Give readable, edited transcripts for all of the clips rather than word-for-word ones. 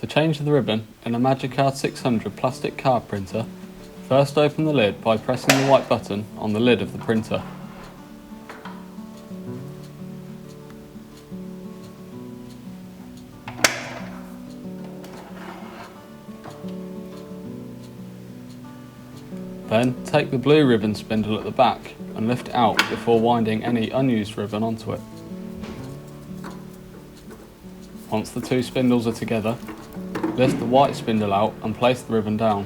change the ribbon in a Magicard 600 plastic card printer, first open the lid by pressing the white button on the lid of the printer. Then take the blue ribbon spindle at the back and lift it out before winding any unused ribbon onto it. Once the two spindles are together, lift the white spindle out and place the ribbon down.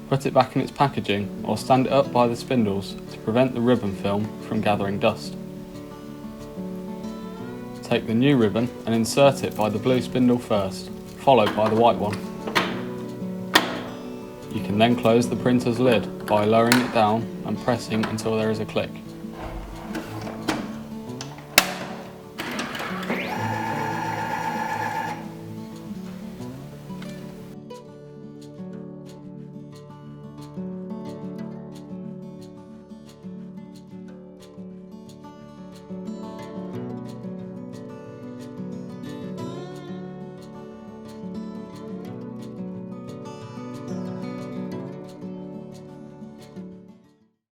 Put it back in its packaging or stand it up by the spindles to prevent the ribbon film from gathering dust. Take the new ribbon and insert it by the blue spindle first, followed by the white one. You can then close the printer's lid by lowering it down and pressing until there is a click.